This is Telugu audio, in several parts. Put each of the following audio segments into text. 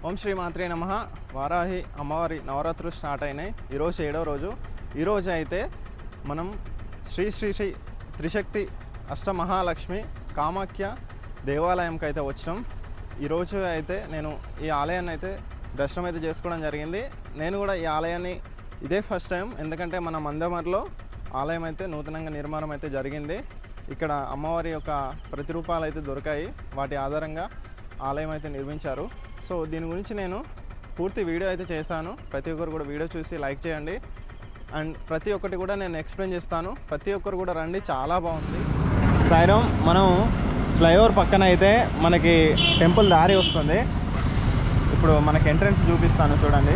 ఓం శ్రీ మాత్రే నమః. వారాహి అమ్మవారి నవరాత్రులు స్టార్ట్ అయినాయి. ఈరోజు 7వ రోజు. ఈరోజు అయితే మనం శ్రీ శ్రీ శ్రీ త్రిశక్తి అష్టమహాలక్ష్మి కామాఖ్య దేవాలయంకి అయితే వచ్చినాం. ఈరోజు అయితే నేను ఈ ఆలయాన్ని అయితే దర్శనం అయితే చేసుకోవడం జరిగింది. నేను కూడా ఈ ఆలయాన్ని ఇదే ఫస్ట్ టైం, ఎందుకంటే మన మందమర్లో ఆలయం అయితే నూతనంగా నిర్మాణం అయితే జరిగింది. ఇక్కడ అమ్మవారి యొక్క ప్రతిరూపాలు అయితే దొరికాయి, వాటి ఆధారంగా ఆలయం అయితే నిర్మించారు. సో దీని గురించి నేను పూర్తి వీడియో అయితే చేశాను. ప్రతి ఒక్కరు కూడా వీడియో చూసి లైక్ చేయండి. అండ్ ప్రతి ఒక్కటి కూడా నేను ఎక్స్ప్లెయిన్ చేస్తాను. ప్రతి ఒక్కరు కూడా రండి, చాలా బాగుంది. సాయిరాం, మనం ఫ్లైఓవర్ పక్కన అయితే మనకి టెంపుల్ దారి వస్తుంది. ఇప్పుడు మనకి ఎంట్రన్స్ చూపిస్తాను, చూడండి.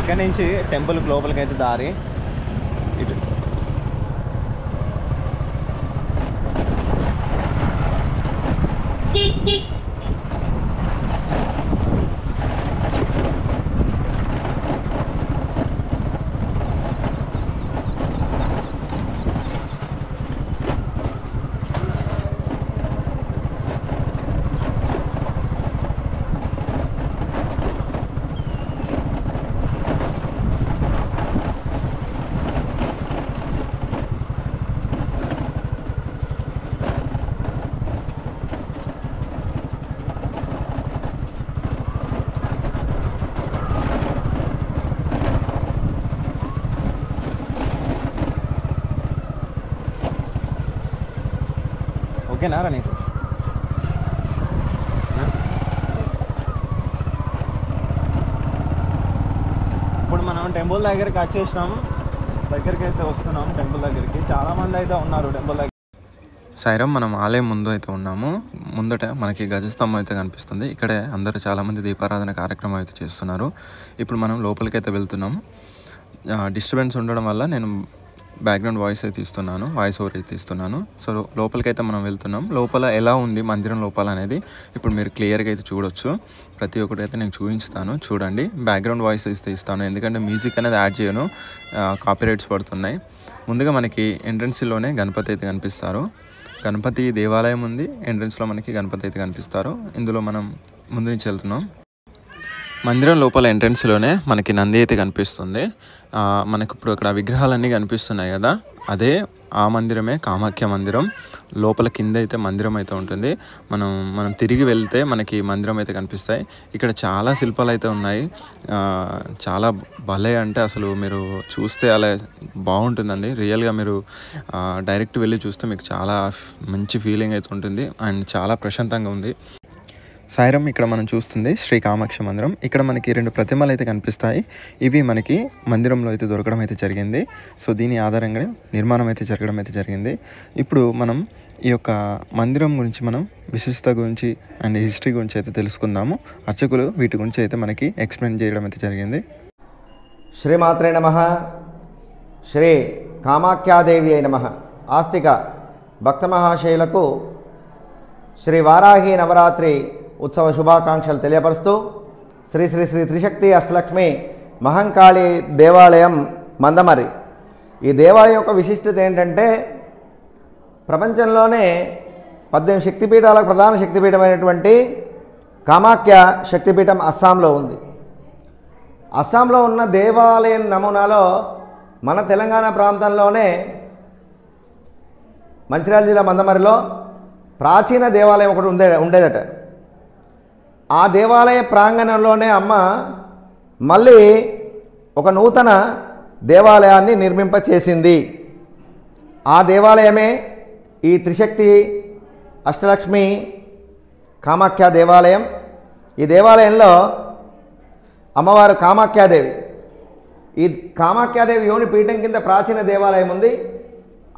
ఇక్కడ నుంచి టెంపుల్ లోపలికి అయితే దారి ఇటు. ఓకేనా రా నీకు? ఇప్పుడు మనం టెంపుల్ దగ్గరికి వచ్చేసినాం. దగ్గరికి అయితే వస్తున్నాం. టెంపుల్ దగ్గరికి చాలామంది అయితే ఉన్నారు టెంపుల్ దగ్గర. సాయిరాం, మనం ఆలయం ముందు అయితే ఉన్నాము. ముందట మనకి గజస్తంభం అయితే కనిపిస్తుంది. ఇక్కడే అందరూ చాలామంది దీపారాధన కార్యక్రమం అయితే చేస్తున్నారు. ఇప్పుడు మనం లోపలికి అయితే వెళ్తున్నాం. డిస్టర్బెన్స్ ఉండడం వల్ల నేను బ్యాక్గ్రౌండ్ వాయిస్ ఓవర్ అయితే ఇస్తున్నాను. సో లోపలికైతే మనం వెళ్తున్నాం. లోపల ఎలా ఉంది మందిరం లోపల అనేది ఇప్పుడు మీరు క్లియర్గా అయితే చూడొచ్చు. ప్రతి ఒక్కటి అయితే నేను చూపిస్తాను, చూడండి. బ్యాక్గ్రౌండ్ వాయిస్ అయితే ఇస్తాను, ఎందుకంటే మ్యూజిక్ అనేది యాడ్ చేయను, కాపీరైట్స్ పడుతున్నాయి. ముందుగా మనకి ఎంట్రన్స్లోనే గణపతి అయితే కనిపిస్తారు. గణపతి దేవాలయం ఉంది. ఎంట్రన్స్లో మనకి గణపతి అయితే కనిపిస్తారు. ఇందులో మనం ముందు నుంచి వెళ్తున్నాం. మందిరం లోపల ఎంట్రన్స్లోనే మనకి నంది అయితే కనిపిస్తుంది. మనకు ఇప్పుడు అక్కడ విగ్రహాలన్నీ కనిపిస్తున్నాయి కదా, అదే ఆ మందిరమే కామాఖ్య మందిరం. లోపల కింద అయితే మందిరం అయితే ఉంటుంది. మనం తిరిగి వెళ్తే మనకి మందిరం అయితే కనిపిస్తాయి. ఇక్కడ చాలా శిల్పాలు అయితే ఉన్నాయి. చాలా భలే, అంటే అసలు మీరు చూస్తే అలా బాగుంటుందండి. రియల్గా మీరు డైరెక్ట్ వెళ్ళి చూస్తే మీకు చాలా మంచి ఫీలింగ్ అయితే ఉంటుంది అండ్ చాలా ప్రశాంతంగా ఉంది. సాయిరాం, ఇక్కడ మనం చూస్తుంది శ్రీ కామాక్ష మందిరం. ఇక్కడ మనకి 2 ప్రతిమలు అయితే కనిపిస్తాయి. ఇవి మనకి మందిరంలో అయితే దొరకడం అయితే జరిగింది. సో దీని ఆధారంగా నిర్మాణం అయితే జరగడం అయితే జరిగింది. ఇప్పుడు మనం ఈ యొక్క మందిరం గురించి, మనం విశిష్టత గురించి అండ్ హిస్టరీ గురించి అయితే తెలుసుకుందాము. అర్చకులు వీటి గురించి అయితే మనకి ఎక్స్ప్లెయిన్ చేయడం అయితే జరిగింది. శ్రీమాత్రే నమః. శ్రీ కామాఖ్యాదేవి అయి నమః. ఆస్తిక భక్త మహాశయులకు శ్రీ వారాహి నవరాత్రి ఉత్సవ శుభాకాంక్షలు తెలియపరుస్తూ శ్రీ శ్రీ శ్రీ త్రిశక్తి అష్టలక్ష్మి మహంకాళి దేవాలయం మందమరి. ఈ దేవాలయం యొక్క విశిష్టత ఏంటంటే, ప్రపంచంలోనే 18 శక్తిపీఠాలకు ప్రధాన శక్తిపీఠమైనటువంటి కామాఖ్య శక్తిపీఠం అస్సాంలో ఉంది. అస్సాంలో ఉన్న దేవాలయం నమూనాలో మన తెలంగాణ ప్రాంతంలోనే మంచిర్యాల జిల్లా మందమరిలో ప్రాచీన దేవాలయం ఒకటి ఉండేదట. ఆ దేవాలయ ప్రాంగణంలోనే అమ్మ మళ్ళీ ఒక నూతన దేవాలయాన్ని నిర్మింపచేసింది. ఆ దేవాలయమే ఈ త్రిశక్తి అష్టలక్ష్మి కామాఖ్య దేవాలయం. ఈ దేవాలయంలో అమ్మవారు కామాఖ్యాదేవి, ఈ కామాఖ్యాదేవి యోని పీఠం కింద ప్రాచీన దేవాలయం ఉంది.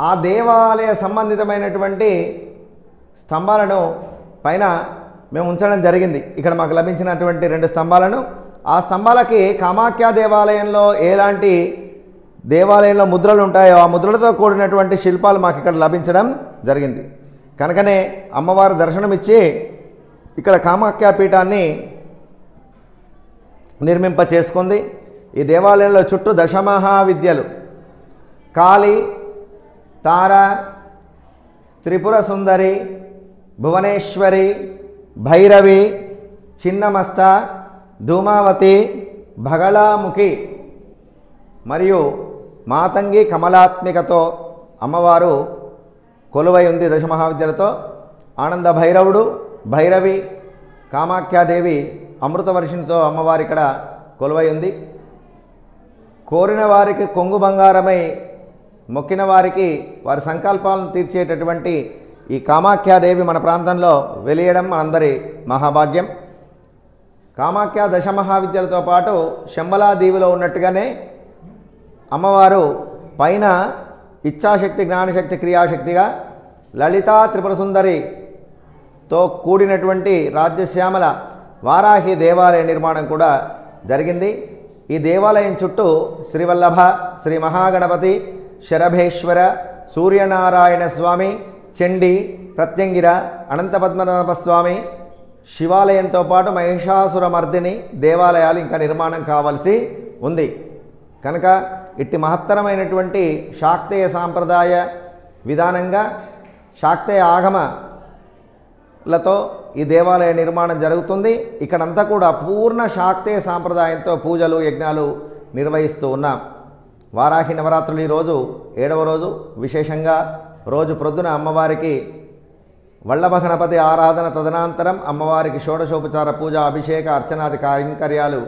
ఆ దేవాలయ సంబంధితమైనటువంటి స్తంభాలను పైన మేము ఉంచడం జరిగింది. ఇక్కడ మాకు లభించినటువంటి 2 స్తంభాలను, ఆ స్తంభాలకి కామాఖ్య దేవాలయంలో ఎలాంటి దేవాలయంలో ముద్రలు ఉంటాయో ఆ ముద్రలతో కూడినటువంటి శిల్పాలు మాకు ఇక్కడ లభించడం జరిగింది. కనుకనే అమ్మవారు దర్శనమిచ్చి ఇక్కడ కామాఖ్య పీఠాన్ని నిర్మింప చేసుకుంది. ఈ దేవాలయంలో చుట్టూ దశమహావిద్యలు కాళి, తార, త్రిపుర సుందరి, భువనేశ్వరి, భైరవి, చిన్నమస్త, ధూమావతి, భగళాముఖి మరియు మాతంగి కమలాత్మికతో అమ్మవారు కొలువై ఉంది. దశమహావిద్యలతో ఆనంద భైరవుడు, భైరవి, కామాఖ్యాదేవి అమృతవర్షినితో అమ్మవారి ఇక్కడ కొలువై ఉంది. కోరిన వారికి కొంగు బంగారమై మొక్కిన వారికి వారి సంకల్పాలను తీర్చేటటువంటి ఈ కామాఖ్యాదేవి మన ప్రాంతంలో వెలియడం మనందరి మహాభాగ్యం. కామాఖ్య దశమహావిద్యలతో పాటు శంబలాదీవిలో ఉన్నట్టుగానే అమ్మవారు పైన ఇచ్ఛాశక్తి, జ్ఞానశక్తి, క్రియాశక్తిగా లలితా త్రిపుర సుందరితో కూడినటువంటి రాజ్యశ్యామల వారాహి దేవాలయ నిర్మాణం కూడా జరిగింది. ఈ దేవాలయం చుట్టూ శ్రీవల్లభ, శ్రీ మహాగణపతి, శరభేశ్వర, సూర్యనారాయణ స్వామి, చండి, ప్రత్యంగిర, అనంత పద్మనాభ స్వామి శివాలయంతో పాటు మహిషాసురమర్దిని దేవాలయాలు ఇంకా నిర్మాణం కావాల్సి ఉంది. కనుక ఇట్టి మహత్తరమైనటువంటి శాక్తేయ సాంప్రదాయ విధానంగా శాక్తేయ ఆగమలతో ఈ దేవాలయ నిర్మాణం జరుగుతుంది. ఇక్కడంతా కూడా పూర్ణ శాక్తేయ సాంప్రదాయంతో పూజలు, యజ్ఞాలు నిర్వహిస్తూ ఉన్నాం. వారాహి నవరాత్రులు ఈరోజు 7వ రోజు. విశేషంగా రోజు ప్రొద్దున అమ్మవారికి వల్లభ గణపతి ఆరాధన, తదనంతరం అమ్మవారికి షోడశోపచార పూజ, అభిషేక, అర్చనాది కైంకర్యాలు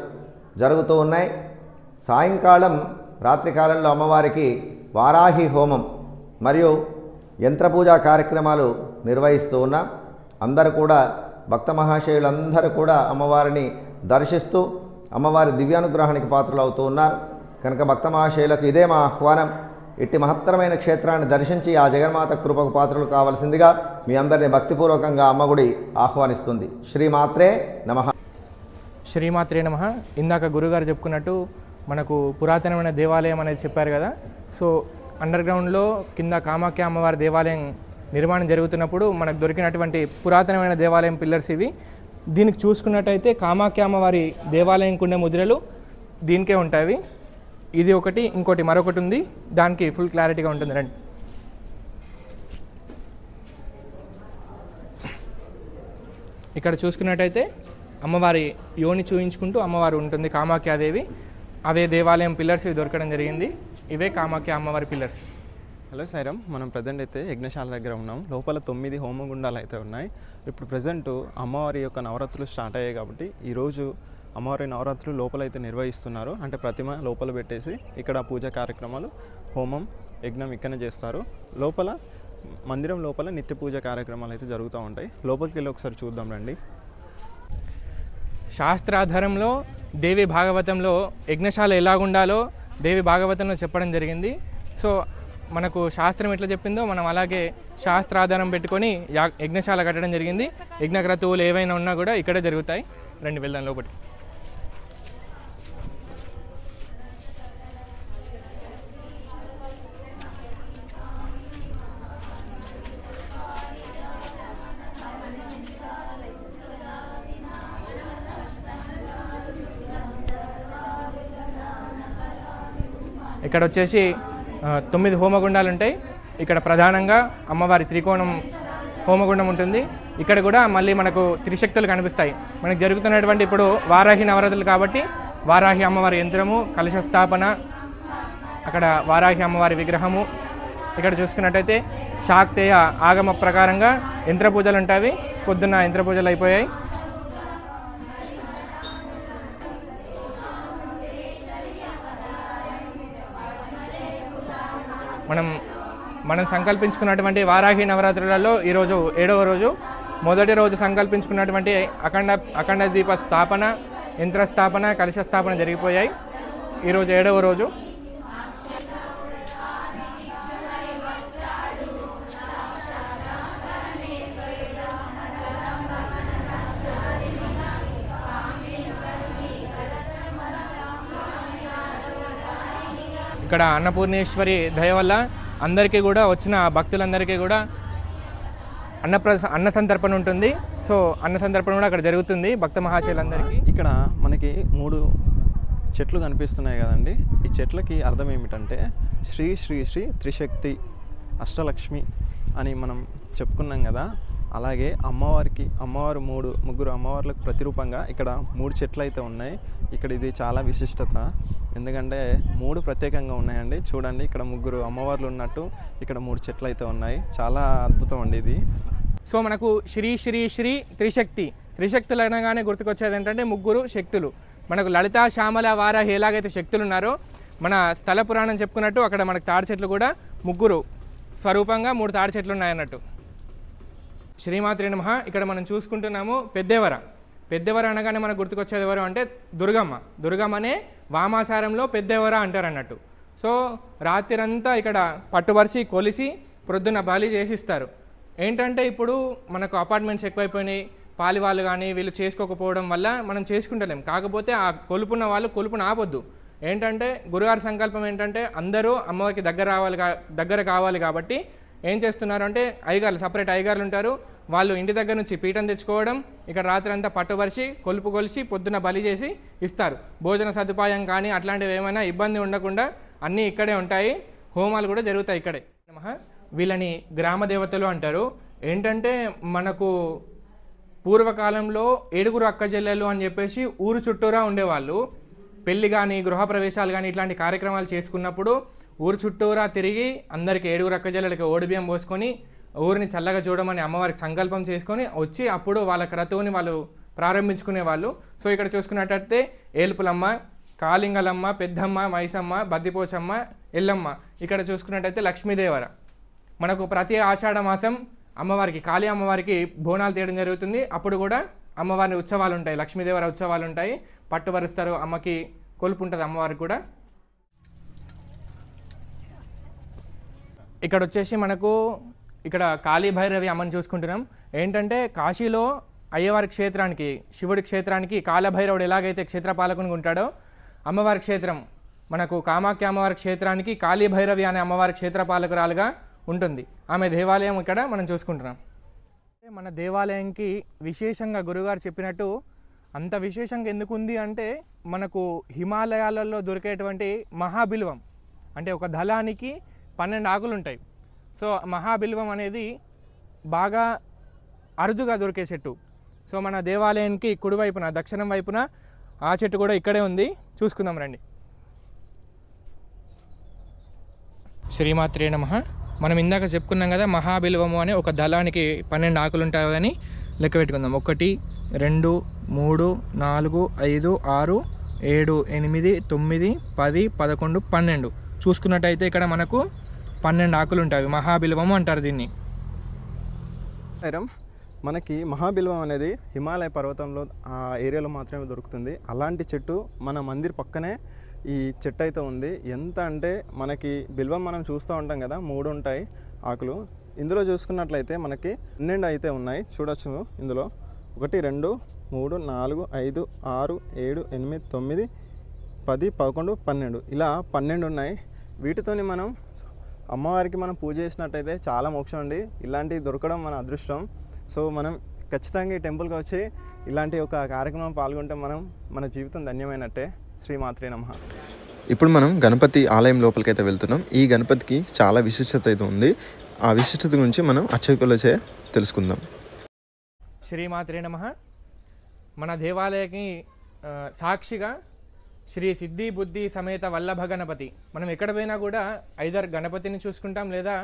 జరుగుతూ ఉన్నాయి. సాయంకాలం రాత్రికాలంలో అమ్మవారికి వారాహి హోమం మరియు యంత్రపూజా కార్యక్రమాలు నిర్వహిస్తూ ఉన్నాం. అందరూ కూడా భక్త మహాశయులందరూ కూడా అమ్మవారిని దర్శిస్తూ అమ్మవారి దివ్యానుగ్రహానికి పాత్రలు అవుతూ ఉన్నారు. కనుక భక్త మహాశయులకు ఇదే మా ఆహ్వానం. ఇట్టి మహత్తరమైన క్షేత్రాన్ని దర్శించి ఆ జగన్మాత కృపకు పాత్రలు కావాల్సిందిగా మీ అందరినీ భక్తిపూర్వకంగా అమ్మగుడి ఆహ్వానిస్తుంది. శ్రీమాత్రే నమః. శ్రీమాత్రే నమః. ఇందాక గురుగారు చెప్పుకున్నట్టు మనకు పురాతనమైన దేవాలయం అనేది చెప్పారు కదా. సో అండర్ గ్రౌండ్లో కింద కామాఖ్య అమ్మవారి దేవాలయం నిర్మాణం జరుగుతున్నప్పుడు మనకు దొరికినటువంటి పురాతనమైన దేవాలయం పిల్లర్స్ ఇవి. దీనికి చూసుకున్నట్టయితే కామాఖ్య అమ్మవారి దేవాలయం కుండే ముద్రలు దీనికే ఉంటాయి. ఇది ఒకటి, ఇంకోటి మరొకటి ఉంది, దానికి ఫుల్ క్లారిటీగా ఉంటుంది. రండి. ఇక్కడ చూసుకున్నట్టయితే అమ్మవారి యోని చూయించుకుంటూ అమ్మవారు ఉంటుంది కామాఖ్యాదేవి. అవే దేవాలయం పిల్లర్స్ ఇవి దొరకడం జరిగింది. ఇవే కామాఖ్య అమ్మవారి పిల్లర్స్. హలో సాయిరామ్, మనం ప్రజెంట్ అయితే యజ్ఞశాల దగ్గర ఉన్నాం. లోపల 9 హోమగుండాలు అయితే ఉన్నాయి. ఇప్పుడు ప్రజెంట్ అమ్మవారి యొక్క నవరాత్రులు స్టార్ట్ అయ్యాయి కాబట్టి ఈరోజు అమ్మవారి నవరాత్రులు లోపలైతే నిర్వహిస్తున్నారు. అంటే ప్రతిమ లోపల పెట్టేసి ఇక్కడ పూజా కార్యక్రమాలు, హోమం, యజ్ఞం ఇక్కడనే చేస్తారు. లోపల మందిరం లోపల నిత్య పూజ కార్యక్రమాలు అయితే జరుగుతూ ఉంటాయి. లోపలికి వెళ్ళి ఒకసారి చూద్దాం రండి. శాస్త్రాధారంలో దేవి భాగవతంలో యజ్ఞశాల ఎలాగుండాలో దేవి భాగవతంలో చెప్పడం జరిగింది. సో మనకు శాస్త్రం ఎట్లా చెప్పిందో మనం అలాగే శాస్త్రాధారం పెట్టుకొని యజ్ఞశాల కట్టడం జరిగింది. యజ్ఞక్రతువులు ఏవైనా ఉన్నా కూడా ఇక్కడే జరుగుతాయి. రండి వెళ్దాం లోపలికి. ఇక్కడ వచ్చేసి 9 హోమగుండాలు ఉంటాయి. ఇక్కడ ప్రధానంగా అమ్మవారి త్రికోణం హోమగుండం ఉంటుంది. ఇక్కడ కూడా మళ్ళీ మనకు త్రిశక్తులు కనిపిస్తాయి. మనకు జరుగుతున్నటువంటి ఇప్పుడు వారాహి నవరాత్రులు కాబట్టి వారాహి అమ్మవారి యంత్రము, కలశ స్థాపన, అక్కడ వారాహి అమ్మవారి విగ్రహము. ఇక్కడ చూసుకున్నట్టయితే శాక్తేయ ఆగమ ప్రకారంగా యంత్ర పూజలు ఉంటాయి. పొద్దున్న యంత్ర పూజలు అయిపోయాయి. మనం సంకల్పించుకున్నటువంటి వారాహి నవరాత్రులలో ఈరోజు 7వ రోజు. మొదటి రోజు సంకల్పించుకున్నటువంటి అఖండ దీప స్థాపన, యంత్ర స్థాపన, కలశ స్థాపన జరిగిపోయాయి. ఈరోజు 7వ రోజు. ఇక్కడ అన్నపూర్ణేశ్వరి దయ వల్ల అందరికీ కూడా వచ్చిన భక్తులందరికీ కూడా అన్న సంతర్పణ ఉంటుంది. సో అన్న సంతర్పణ కూడా అక్కడ జరుగుతుంది భక్త మహాశయులందరికీ. ఇక్కడ మనకి 3 చెట్లు కనిపిస్తున్నాయి కదండి. ఈ చెట్లకి అర్థం ఏమిటంటే శ్రీ శ్రీ శ్రీ త్రిశక్తి అష్టలక్ష్మి అని మనం చెప్పుకున్నాం కదా. అలాగే అమ్మవారు ముగ్గురు అమ్మవార్లకు ప్రతిరూపంగా ఇక్కడ 3 చెట్లు అయితే ఉన్నాయి. ఇక్కడ ఇది చాలా విశిష్టత, ఎందుకంటే 3 ప్రత్యేకంగా ఉన్నాయండి. చూడండి, ఇక్కడ ముగ్గురు అమ్మవార్లు ఉన్నట్టు ఇక్కడ 3 చెట్లు అయితే ఉన్నాయి. చాలా అద్భుతం అండి ఇది. సో మనకు శ్రీ శ్రీ శ్రీ త్రిశక్తులు అనగానే గుర్తుకొచ్చేది ఏంటంటే ముగ్గురు శక్తులు. మనకు లలిత, శ్యామల, వారాహి ఎలాగైతే శక్తులు ఉన్నారో, మన స్థల పురాణం చెప్పుకున్నట్టు అక్కడ మనకు తాడి చెట్లు కూడా ముగ్గురు స్వరూపంగా 3 తాడి చెట్లు ఉన్నాయన్నట్టు. శ్రీమాత్రే నమః. ఇక్కడ మనం చూసుకుంటున్నాము పెద్దెవర అనగానే మనకు గుర్తుకొచ్చేది ఎవరు అంటే దుర్గమ్మనే వామాచారంలో పెద్దెవర అంటారు అన్నట్టు. సో రాత్రంతా ఇక్కడ పట్టుబరిచి కొలిసి ప్రొద్దున బలి చేసిస్తారు. ఏంటంటే ఇప్పుడు మనకు అపార్ట్మెంట్స్ ఎక్కువైపోయినాయి, పాలివాళ్ళు కానీ వీళ్ళు చేసుకోకపోవడం వల్ల మనం చేసుకుంటలేం. కాకపోతే ఆ కొలుపున్న వాళ్ళు కొలుపును ఆపొద్దు. ఏంటంటే గురుగారి సంకల్పం ఏంటంటే అందరూ అమ్మవారికి దగ్గర కావాలి కాబట్టి ఏం చేస్తున్నారు అంటే సపరేట్ అయ్యగారులు ఉంటారు. వాళ్ళు ఇంటి దగ్గర నుంచి పీఠం తెచ్చుకోవడం, ఇక్కడ రాత్రి అంతా పట్టుబరిచి కొలుపు కొలిసి పొద్దున బలి చేసి ఇస్తారు. భోజన సదుపాయం కానీ అట్లాంటివి ఏమైనా ఇబ్బంది ఉండకుండా అన్నీ ఇక్కడే ఉంటాయి. హోమాలు కూడా జరుగుతాయి ఇక్కడే. వీళ్ళని గ్రామ దేవతలు అంటారు. ఏంటంటే మనకు పూర్వకాలంలో 7 అక్క చెల్లెలు అని చెప్పేసి ఊరు చుట్టూరా ఉండేవాళ్ళు. పెళ్లి కానీ గృహప్రవేశాలు కానీ ఇట్లాంటి కార్యక్రమాలు చేసుకున్నప్పుడు ఊరు చుట్టూరా తిరిగి అందరికీ 7 అక్క చెల్లెలకి ఓడిబియ్యం పోసుకొని ఊరిని చల్లగా చూడమని అమ్మవారికి సంకల్పం చేసుకొని వచ్చి అప్పుడు వాళ్ళ క్రతువుని వాళ్ళు ప్రారంభించుకునేవాళ్ళు. సో ఇక్కడ చూసుకున్నట్టయితే ఏల్పులమ్మ, కాళింగలమ్మ, పెద్దమ్మ, మైసమ్మ, బద్దిపోచమ్మ, ఎల్లమ్మ. ఇక్కడ చూసుకున్నట్టయితే లక్ష్మీదేవర. మనకు ప్రతి ఆషాఢ మాసం అమ్మవారికి కాళీ అమ్మవారికి బోనాలు తీయడం జరుగుతుంది. అప్పుడు కూడా అమ్మవారి ఉత్సవాలు ఉంటాయి, లక్ష్మీదేవర ఉత్సవాలు ఉంటాయి. పట్టువరుస్తారు, అమ్మకి కొలుపు ఉంటుంది అమ్మవారికి కూడా. ఇక్కడ వచ్చేసి మనకు ఇక్కడ కాళీ భైరవి అమ్మని చూసుకుంటున్నాం. ఏంటంటే కాశీలో అయ్యవారి క్షేత్రానికి, శివుడి క్షేత్రానికి కాళభైరవుడు ఎలాగైతే క్షేత్రపాలకునిగా ఉంటాడో, అమ్మవారి క్షేత్రం మనకు కామాఖ్య అమ్మవారి క్షేత్రానికి కాళీ భైరవి అనే అమ్మవారి క్షేత్రపాలకురాలుగా ఉంటుంది. ఆమె దేవాలయం ఇక్కడ మనం చూసుకుంటున్నాం. మన దేవాలయంకి విశేషంగా గురుగారు చెప్పినట్టు అంత విశేషంగా ఎందుకు ఉంది అంటే, మనకు హిమాలయాలలో దొరికేటువంటి మహాబిల్వం అంటే ఒక దళానికి 12 ఆకులు ఉంటాయి. సో మహాబిల్వం అనేది బాగా అరుదుగా దొరికే చెట్టు. సో మన దేవాలయానికి కుడివైపున దక్షిణం వైపున ఆ చెట్టు కూడా ఇక్కడే ఉంది. చూసుకుందాం రండి. శ్రీమాత్రే నమః. మనం ఇందాక చెప్పుకున్నాం కదా, మహాబిల్వము అనే ఒక దళానికి 12 ఆకులు ఉంటాయని లెక్క పెట్టుకుందాం. 1 2 3 4 5 6 7 8 9 10 11 12 చూసుకున్నట్టయితే ఇక్కడ మనకు 12 ఆకులు ఉంటాయి. మహాబిల్వము అంటారు దీన్ని. మనకి మహాబిల్వం అనేది హిమాలయ పర్వతంలో ఆ ఏరియాలో మాత్రమే దొరుకుతుంది. అలాంటి చెట్టు మన మందిర్ పక్కనే ఈ చెట్టు అయితే ఉంది. ఎంత అంటే మనకి బిల్వం మనం చూస్తూ ఉంటాం కదా, 3 ఉంటాయి ఆకులు. ఇందులో చూసుకున్నట్లయితే మనకి 12 అయితే ఉన్నాయి. చూడొచ్చు ఇందులో 1 2 3 4 5 6 7 8 9 10 11 12 ఇలా 12 ఉన్నాయి. వీటితోని మనం అమ్మవారికి మనం పూజ చేసినట్టయితే చాలా మోక్షం అండి. ఇలాంటివి దొరకడం మన అదృష్టం. సో మనం ఖచ్చితంగా ఈ టెంపుల్కి వచ్చి ఇలాంటి ఒక కార్యక్రమం పాల్గొంటే మన జీవితం ధన్యమైనట్టే. శ్రీమాత్రే నమః. ఇప్పుడు మనం గణపతి ఆలయం లోపలికి అయితే వెళ్తున్నాం. ఈ గణపతికి చాలా విశిష్టత అయితే ఉంది. ఆ విశిష్టత గురించి మనం అర్చకులచే తెలుసుకుందాం. శ్రీమాత్రే నమః. మన దేవాలయానికి సాక్షిగా శ్రీ సిద్ధి బుద్ధి సమేత వల్లభ గణపతి. మనం ఎక్కడ పోయినా కూడా ఐదర్ గణపతిని చూసుకుంటాం లేదా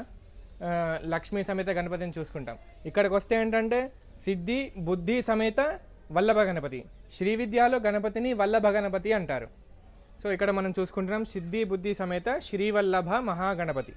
లక్ష్మీ సమేత గణపతిని చూసుకుంటాం. ఇక్కడికి వస్తే ఏంటంటే సిద్ధి బుద్ధి సమేత వల్లభ గణపతి. శ్రీ విద్యాలో గణపతిని వల్లభ గణపతి అంటారు. సో ఇక్కడ మనం చూసుకుంటున్నాం సిద్ధి బుద్ధి సమేత శ్రీవల్లభ మహాగణపతి.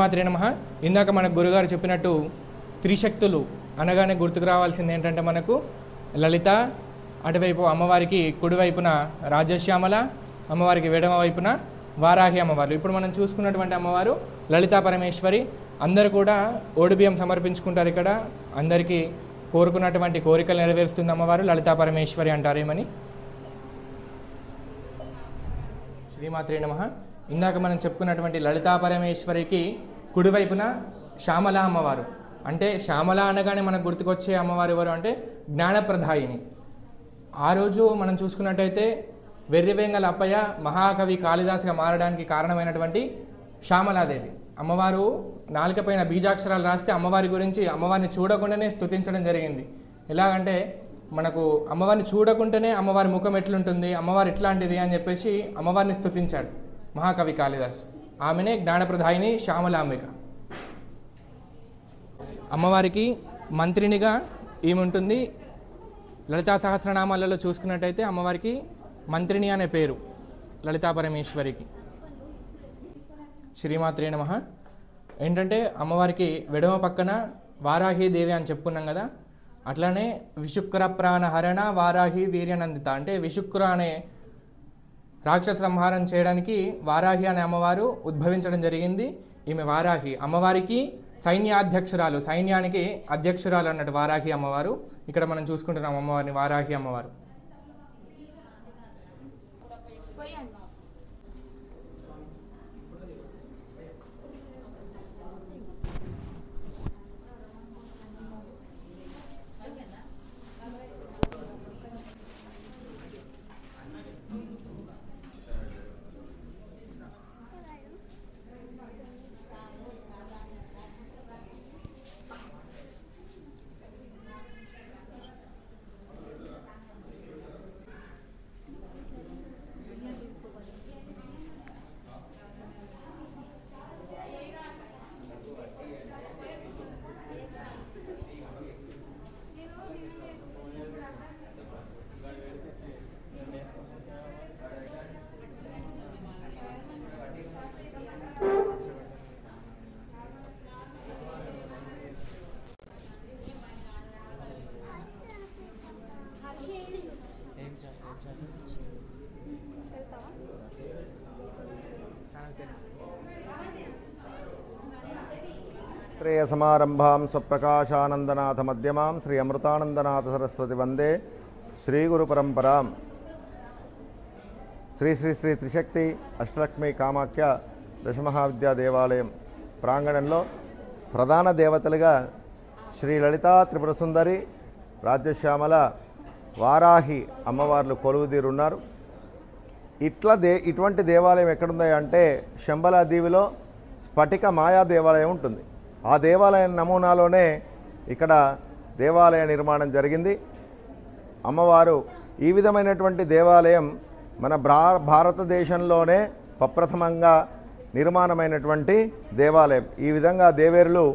శ్రీమాత్రే నమః. ఇందాక మన గురుగారు చెప్పినట్టు త్రిశక్తులు అనగానే గుర్తుకు రావాల్సింది ఏంటంటే మనకు లలిత, అటువైపు అమ్మవారికి కుడివైపున రాజశ్యామల, అమ్మవారికి ఎడమ వైపున వారాహి అమ్మవారు. ఇప్పుడు మనం చూసుకున్నటువంటి అమ్మవారు లలితా పరమేశ్వరి. అందరూ కూడా ఓడిబియ్యం సమర్పించుకుంటారు. ఇక్కడ అందరికీ కోరుకున్నటువంటి కోరికలు నెరవేరుస్తుంది అమ్మవారు. లలితా పరమేశ్వరి అంటారు. ఏమని? శ్రీమాత్రే నమః. ఇందాక మనం చెప్పుకున్నటువంటి లలితా పరమేశ్వరికి కుడివైపున శ్యామల అమ్మవారు. అంటే శ్యామల అనగానే మనకు గుర్తుకొచ్చే అమ్మవారు ఎవరు అంటే జ్ఞానప్రదాయిని. ఆ రోజు మనం చూసుకున్నట్టయితే వెర్రివేంగల అప్పయ్య మహాకవి కాళిదాసుగా మారడానికి కారణమైనటువంటి శ్యామలాదేవి. అమ్మవారు నాలుక పైన బీజాక్షరాలు రాస్తే అమ్మవారి గురించి అమ్మవారిని చూడకుండానే స్తుతించడం జరిగింది. ఎలాగంటే మనకు అమ్మవారిని చూడకుండానే అమ్మవారి ముఖం ఎట్లుంటుంది, అమ్మవారు ఎట్లాంటిది అని చెప్పేసి అమ్మవారిని స్తుతించాడు మహాకవి కాళిదాసు. ఆమెనే జ్ఞానప్రదాయిని శ్యామలాంబిక. అమ్మవారికి మంత్రినిగా ఈమె ఉంటుంది. లలితా సహస్రనామాలలో చూసుకున్నట్టయితే అమ్మవారికి మంత్రిని అనే పేరు లలితా పరమేశ్వరికి. శ్రీమాత్రే నమః. ఏంటంటే అమ్మవారికి వెడమ పక్కన వారాహి దేవి అని చెప్పుకున్నాం కదా, అట్లానే విశుక్ర ప్రాణ హరణ వారాహి వీర్యనందిత. అంటే విశుక్ర అనే రాక్షస సంహారం చేయడానికి వారాహి అనే అమ్మవారు ఉద్భవించడం జరిగింది. ఈమె వారాహి అమ్మవారికి సైన్యాధ్యక్షురాలు, సైన్యానికి అధ్యక్షురాలు అన్నట్టు వారాహి అమ్మవారు. ఇక్కడ మనం చూసుకుంటున్నాం అమ్మవారిని, వారాహి అమ్మవారు. సమారంభాం స్వప్రకాశానందనాథ మధ్యమాం శ్రీ అమృతానందనాథ సరస్వతి వందే శ్రీ గురు పరంపరాం. శ్రీ శ్రీ శ్రీ త్రిశక్తి అష్టలక్ష్మి కామాఖ్య దశమహావిద్యా దేవాలయం ప్రాంగణంలో ప్రధాన దేవతలుగా శ్రీ లలితా త్రిపుర సుందరి, రాజశ్యామల, వారాహి అమ్మవార్లు కొలువుదీరున్నారు. ఇటువంటి దేవాలయం ఎక్కడుంది అంటే శంబలా దీవిలో స్ఫటిక మాయా దేవాలయం ఉంటుంది. ఆ దేవాలయం నమూనాలోనే ఇక్కడ దేవాలయ నిర్మాణం జరిగింది. అమ్మవారు ఈ విధమైనటువంటి దేవాలయం మన భారతదేశంలోనే ప్రప్రథమంగా నిర్మాణమైనటువంటి దేవాలయం. ఈ విధంగా దేవేరులు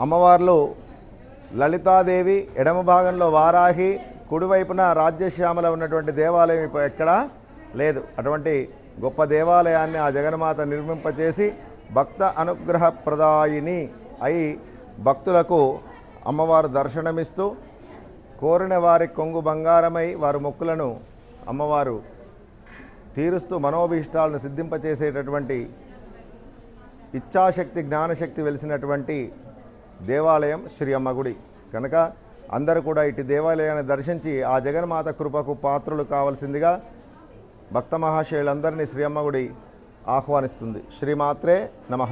అమ్మవార్లు లలితాదేవి, ఎడమ భాగంలో వారాహి, కుడివైపున రాజ్యశ్యామల ఉన్నటువంటి దేవాలయం ఇప్పుడు ఎక్కడా లేదు. అటువంటి గొప్ప దేవాలయాన్ని ఆ జగన్మాత నిర్మింపచేసి భక్త అనుగ్రహ ప్రదాయిని అయి భక్తులకు అమ్మవారు దర్శనమిస్తూ కోరిన వారి కొంగు బంగారమై వారి మొక్కులను అమ్మవారు తీరుస్తూ మనోభీష్టాలను సిద్ధింపచేసేటటువంటి ఇచ్ఛాశక్తి, జ్ఞానశక్తి వెలిసినటువంటి దేవాలయం శ్రీ అమ్మ గుడి కనుక అందరూ కూడా ఇటు దేవాలయాన్ని దర్శించి ఆ జగన్మాత కృపకు పాత్రులు కావాల్సిందిగా భక్త మహాశయులందరినీ శ్రీ అమ్మ గుడి ఆహ్వానిస్తుంది. శ్రీమాత్రే నమః.